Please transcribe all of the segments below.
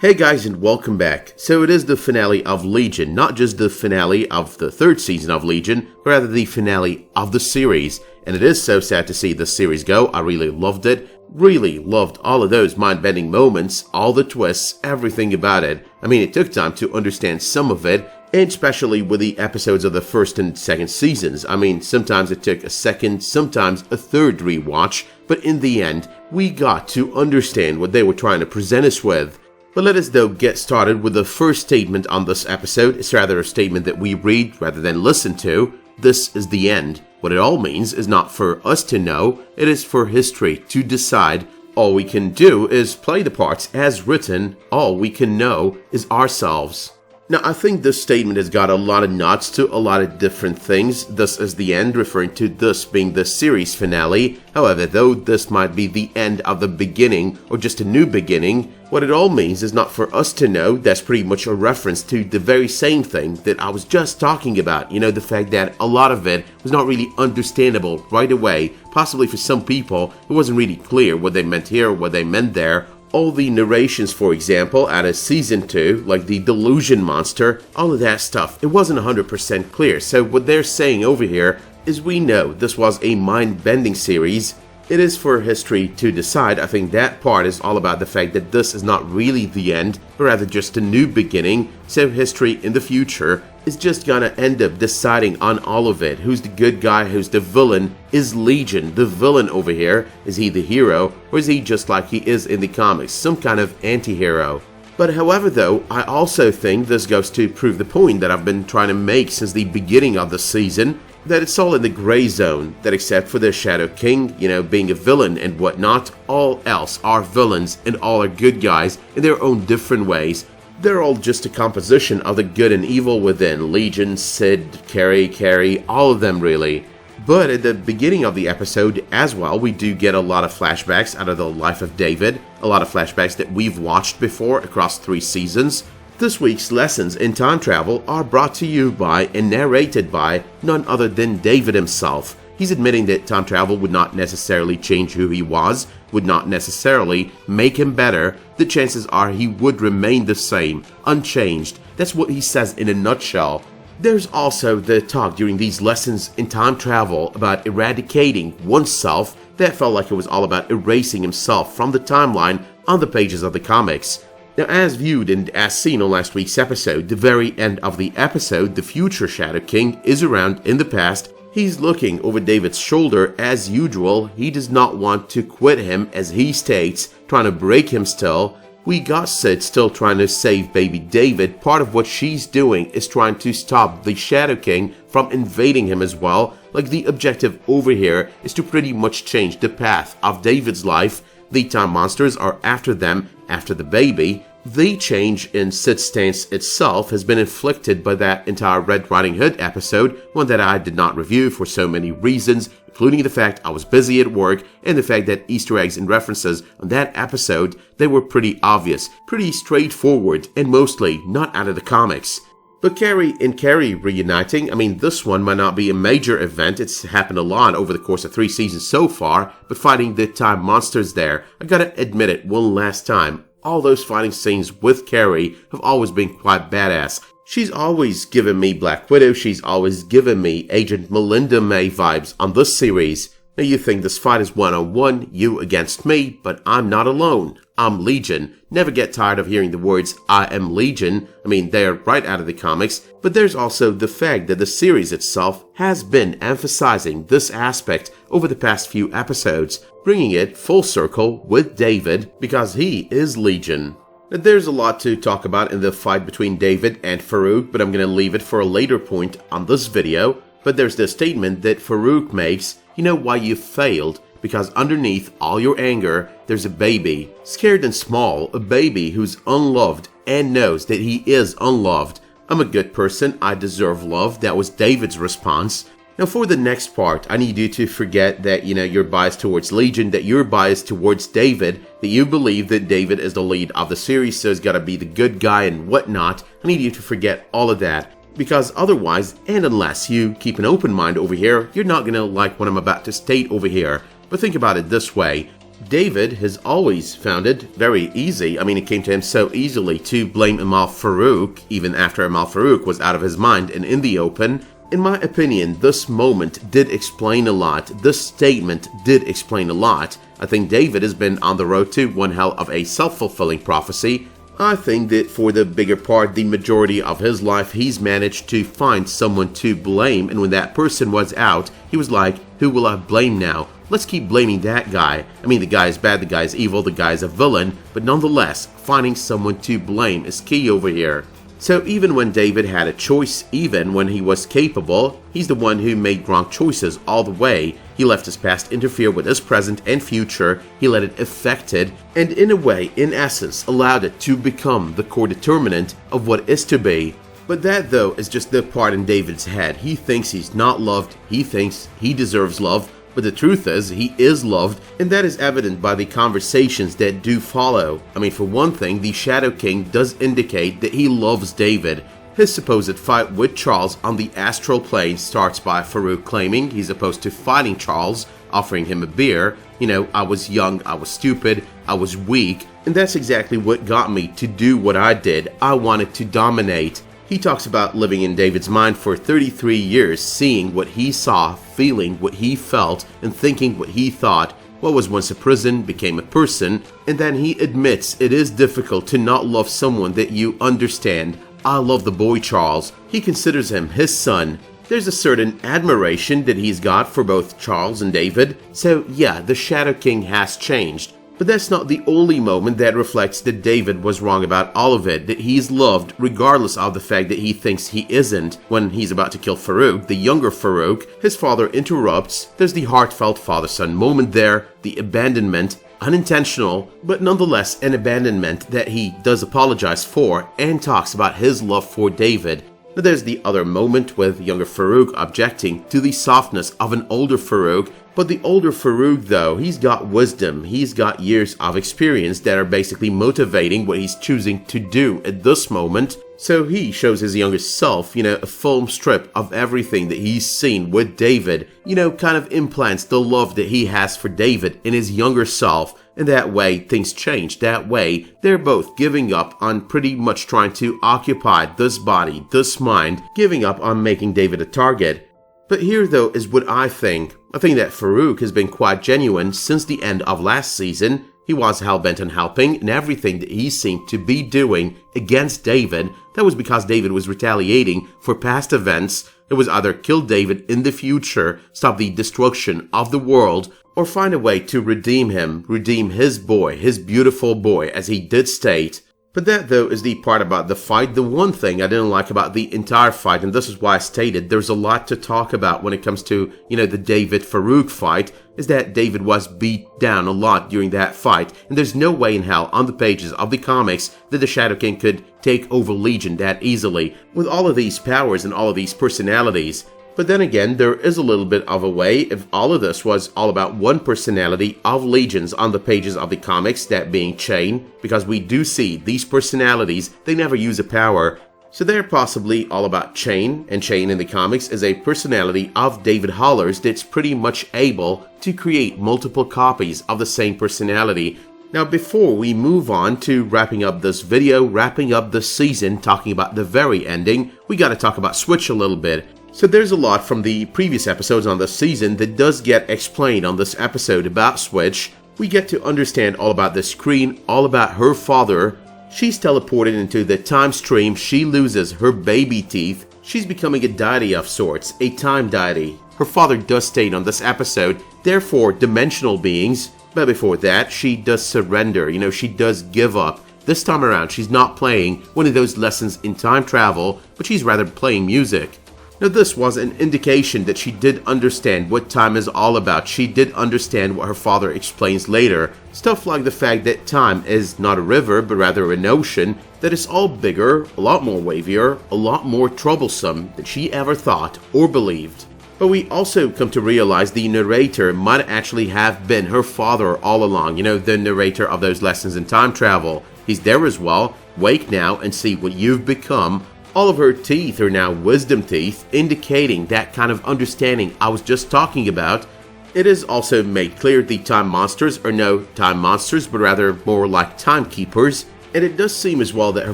Hey guys, and welcome back. So it is the finale of Legion, not just the finale of the third season of Legion, but rather the finale of the series. And it is so sad to see the series go. I really loved it. Really loved all of those mind-bending moments, all the twists, everything about it. I mean, it took time to understand some of it, and especially with the episodes of the first and second seasons. I mean, sometimes it took a second, sometimes a third rewatch, but in the end, we got to understand what they were trying to present us with. But let us though get started with the first statement on this episode. It's rather a statement that we read rather than listen to. This is the end. What it all means is not for us to know, it is for history to decide. All we can do is play the parts as written. All we can know is ourselves. Now, I think this statement has got a lot of nods to a lot of different things. This is the end, referring to this being the series finale. However, though this might be the end of the beginning or just a new beginning, what it all means is not for us to know. That's pretty much a reference to the very same thing that I was just talking about. You know, the fact that a lot of it was not really understandable right away. Possibly for some people, it wasn't really clear what they meant here or what they meant there. All the narrations, for example, out of Season 2, like the delusion monster, all of that stuff, it wasn't 100% clear. So what they're saying over here is we know this was a mind-bending series. It is for history to decide. I think that part is all about the fact that this is not really the end, but rather just a new beginning. So history in the future is just gonna end up deciding on all of it. Who's the good guy, who's the villain? Is Legion the villain over here? Is he the hero? Or is he just like he is in the comics, some kind of anti-hero? But however though, I also think this goes to prove the point that I've been trying to make since the beginning of the season, that it's all in the gray zone, that except for the Shadow King, you know, being a villain and whatnot, all else are villains and all are good guys in their own different ways. They're all just a composition of the good and evil within Legion, Sid, Cary, all of them really. But at the beginning of the episode as well, we do get a lot of flashbacks out of the life of David, a lot of flashbacks that we've watched before across 3 seasons. This week's lessons in time travel are brought to you by and narrated by none other than David himself. He's admitting that time travel would not necessarily change who he was, would not necessarily make him better. The chances are he would remain the same, unchanged. That's what he says in a nutshell. There's also the talk during these lessons in time travel about eradicating oneself. That felt like it was all about erasing himself from the timeline on the pages of the comics. Now, as viewed and as seen on last week's episode, the very end of the episode, the future Shadow King is around in the past. He's looking over David's shoulder as usual. He does not want to quit him, as he states, trying to break him still. We got Sid still trying to save baby David. Part of what she's doing is trying to stop the Shadow King from invading him as well. Like, the objective over here is to pretty much change the path of David's life. The time monsters are after them, after the baby. The change in Sid's stance itself has been inflicted by that entire Red Riding Hood episode, one that I did not review for so many reasons, including the fact I was busy at work and the fact that Easter eggs and references on that episode, they were pretty obvious, pretty straightforward, and mostly not out of the comics. But Kerry and Cary reuniting, I mean, this one might not be a major event. It's happened a lot over the course of 3 seasons so far, but fighting the time monsters there, I gotta admit it one last time. All those fighting scenes with Kerry have always been quite badass. She's always given me Black Widow, she's always given me Agent Melinda May vibes on this series. Now you think this fight is one-on-one, you against me, but I'm not alone. I'm Legion. Never get tired of hearing the words, I am Legion. I mean, they're right out of the comics, but there's also the fact that the series itself has been emphasizing this aspect over the past few episodes, bringing it full circle with David because he is Legion. Now, there's a lot to talk about in the fight between David and Farouk, but I'm going to leave it for a later point on this video. But there's the statement that Farouk makes, you know why you failed? Because underneath all your anger, there's a baby, scared and small, a baby who's unloved and knows that he is unloved. I'm a good person, I deserve love. That was David's response. Now for the next part, I need you to forget that, you're biased towards Legion, that you're biased towards David, that you believe that David is the lead of the series, so he's gotta be the good guy and whatnot. I need you to forget all of that. Because otherwise, and unless you keep an open mind over here, you're not gonna like what I'm about to state over here. But think about it this way. David has always found it very easy. I mean, it came to him so easily to blame Amahl Farouk, even after Amahl Farouk was out of his mind and in the open. In my opinion, this moment did explain a lot. This statement did explain a lot. I think David has been on the road to one hell of a self-fulfilling prophecy. I think that for the bigger part, the majority of his life, he's managed to find someone to blame, and when that person was out, he was like, who will I blame now? Let's keep blaming that guy. I mean, the guy is bad, the guy is evil, the guy is a villain, but nonetheless, finding someone to blame is key over here. So even when David had a choice, even when he was capable, he's the one who made wrong choices all the way. He left his past interfere with his present and future, he let it affect it, and in a way, in essence, allowed it to become the core determinant of what is to be. But that, though, is just the part in David's head. He thinks he's not loved, he thinks he deserves love, but the truth is, he is loved, and that is evident by the conversations that do follow. I mean, for one thing, the Shadow King does indicate that he loves David. His supposed fight with Charles on the astral plane starts by Farouk claiming he's opposed to fighting Charles, offering him a beer. You know, I was young, I was stupid, I was weak, and that's exactly what got me to do what I did. I wanted to dominate. He talks about living in David's mind for 33 years, seeing what he saw, feeling what he felt, and thinking what he thought. What was once a prison became a person, and then he admits it is difficult to not love someone that you understand. I love the boy Charles. He considers him his son. There's a certain admiration that he's got for both Charles and David. So yeah, the Shadow King has changed. But that's not the only moment that reflects that David was wrong about all of it, that he's loved regardless of the fact that he thinks he isn't. When he's about to kill Farouk, the younger Farouk, his father interrupts. There's the heartfelt father-son moment there, the abandonment, unintentional, but nonetheless an abandonment that he does apologize for and talks about his love for David. Now there's the other moment with younger Farouk objecting to the softness of an older Farouk, but the older Farouk, though, he's got wisdom, he's got years of experience that are basically motivating what he's choosing to do at this moment. So he shows his younger self, a film strip of everything that he's seen with David, kind of implants the love that he has for David in his younger self. And that way, things change. That way, they're both giving up on pretty much trying to occupy this body, this mind, giving up on making David a target. But here, though, is what I think. I think that Farouk has been quite genuine since the end of last season. He was hell-bent on helping, and everything that he seemed to be doing against David, that was because David was retaliating for past events. It was either kill David in the future, stop the destruction of the world, or find a way to redeem him, redeem his boy, his beautiful boy, as he did state. But that, though, is the part about the fight. The one thing I didn't like about the entire fight, and this is why I stated there's a lot to talk about when it comes to, the David-Farouk fight, is that David was beat down a lot during that fight, and there's no way in hell on the pages of the comics that the Shadow King could take over Legion that easily, with all of these powers and all of these personalities. But then again, there is a little bit of a way if all of this was all about one personality of Legions on the pages of the comics, that being Chain, because we do see these personalities, they never use a power. So they're possibly all about Chain, and Chain in the comics is a personality of David Haller's that's pretty much able to create multiple copies of the same personality. Now before we move on to wrapping up this video, wrapping up this season, talking about the very ending, we gotta talk about Switch a little bit. So there's a lot from the previous episodes on this season that does get explained on this episode about Switch. We get to understand all about the screen, all about her father. She's teleported into the time stream, she loses her baby teeth. She's becoming a deity of sorts, a time deity. Her father does state on this episode, therefore dimensional beings. But before that, she does surrender, she does give up. This time around, she's not playing one of those lessons in time travel, but she's rather playing music. Now this was an indication that she did understand what time is all about. She did understand what her father explains later. Stuff like the fact that time is not a river, but rather an ocean, that is all bigger, a lot more wavier, a lot more troublesome than she ever thought or believed. But we also come to realize the narrator might actually have been her father all along, the narrator of those lessons in time travel. He's there as well. Wake now and see what you've become. All of her teeth are now wisdom teeth, indicating that kind of understanding I was just talking about. It is also made clear the time monsters are no time monsters, but rather more like timekeepers, and it does seem as well that her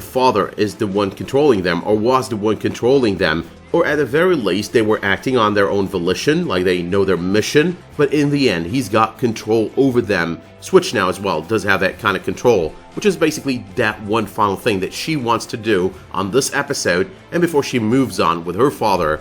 father is the one controlling them, or was the one controlling them, or at the very least they were acting on their own volition, like they know their mission, but in the end he's got control over them. Switch now as well does have that kind of control, which is basically that one final thing that she wants to do on this episode and before she moves on with her father.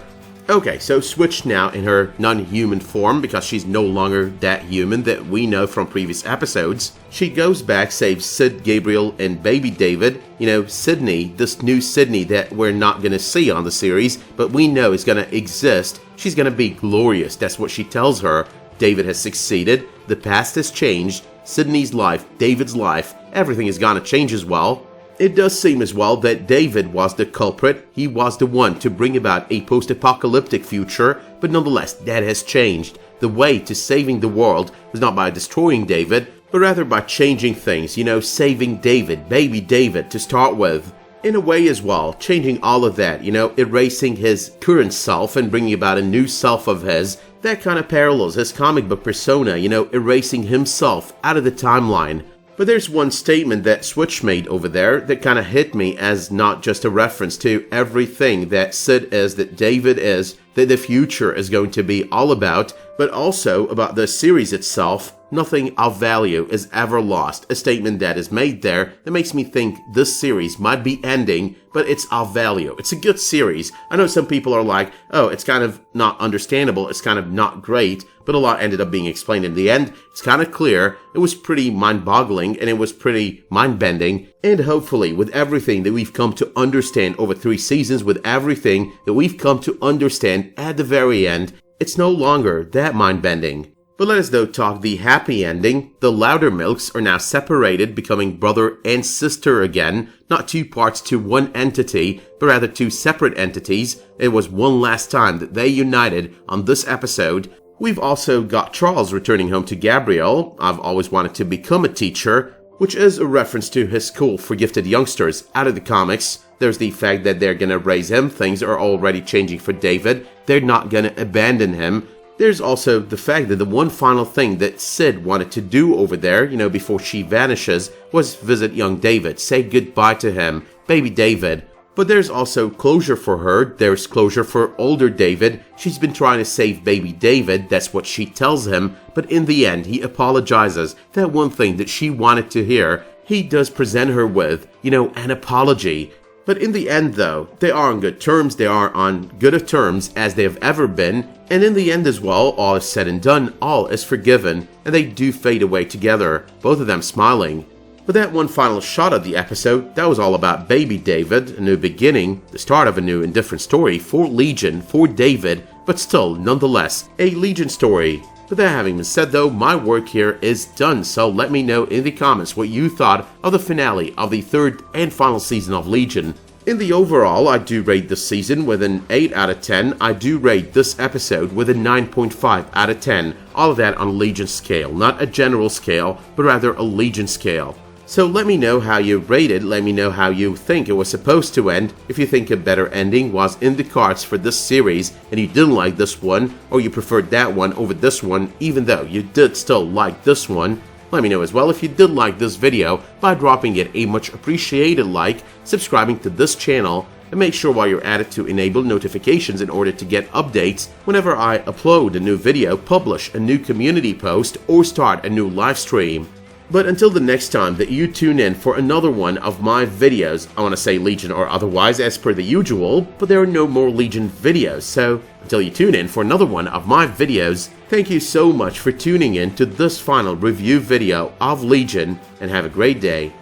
Okay, so Switch now in her non-human form, because she's no longer that human that we know from previous episodes. She goes back, saves Sid, Gabriel, and baby David. You know, Sydney, this new Sydney that we're not going to see on the series, but we know is going to exist. She's going to be glorious, that's what she tells her. David has succeeded, the past has changed, Sydney's life, David's life, everything is going to change as well. It does seem as well that David was the culprit. He was the one to bring about a post-apocalyptic future, but nonetheless, that has changed. The way to saving the world was not by destroying David, but rather by changing things, you know, saving David, baby David, to start with. In a way as well, changing all of that, you know, erasing his current self and bringing about a new self of his. That kind of parallels his comic book persona, you know, erasing himself out of the timeline. But there's one statement that Switch made over there that kind of hit me as not just a reference to everything that Sid is, that David is, that the future is going to be all about, but also about the series itself. Nothing of value is ever lost. A statement that is made there that makes me think this series might be ending, but it's of value. It's a good series. I know some people are like, oh, it's kind of not understandable, it's kind of not great, but a lot ended up being explained in the end. It's kind of clear, it was pretty mind-boggling, and it was pretty mind-bending, and hopefully with everything that we've come to understand over 3 seasons, with everything that we've come to understand at the very end, it's no longer that mind-bending. But let us though talk the happy ending. The Loudermilks are now separated, becoming brother and sister again, not 2 parts to one entity, but rather 2 separate entities. It was one last time that they united on this episode. We've also got Charles returning home to Gabriel. I've always wanted to become a teacher, which is a reference to his school for gifted youngsters out of the comics. There's the fact that they're gonna raise him. Things are already changing for David. They're not gonna abandon him. There's also the fact that the one final thing that Sid wanted to do over there, you know, before she vanishes, was visit young David, say goodbye to him, baby David. But there's also closure for her. There's closure for older David. She's been trying to save baby David, that's what she tells him, but in the end he apologizes. That one thing that she wanted to hear, he does present her with, you know, an apology. But in the end though, they are on good terms, they are on good of terms as they have ever been, and in the end as well, all is said and done, all is forgiven, and they do fade away together, both of them smiling. But that one final shot of the episode, that was all about baby David, a new beginning, the start of a new and different story for Legion, for David, but still, nonetheless, a Legion story. But that having been said though, my work here is done, so let me know in the comments what you thought of the finale of the 3rd and final season of Legion. In the overall, I do rate this season with an 8 out of 10, I do rate this episode with a 9.5 out of 10, all of that on Legion scale, not a general scale, but rather a Legion scale. So let me know how you rated, let me know how you think it was supposed to end, if you think a better ending was in the cards for this series and you didn't like this one, or you preferred that one over this one even though you did still like this one. Let me know as well if you did like this video by dropping it a much appreciated like, subscribing to this channel, and make sure while you're at it to enable notifications in order to get updates whenever I upload a new video, publish a new community post, or start a new live stream. But until the next time that you tune in for another one of my videos, I want to say Legion or otherwise as per the usual, but there are no more Legion videos, so until you tune in for another one of my videos, thank you so much for tuning in to this final review video of Legion, and have a great day.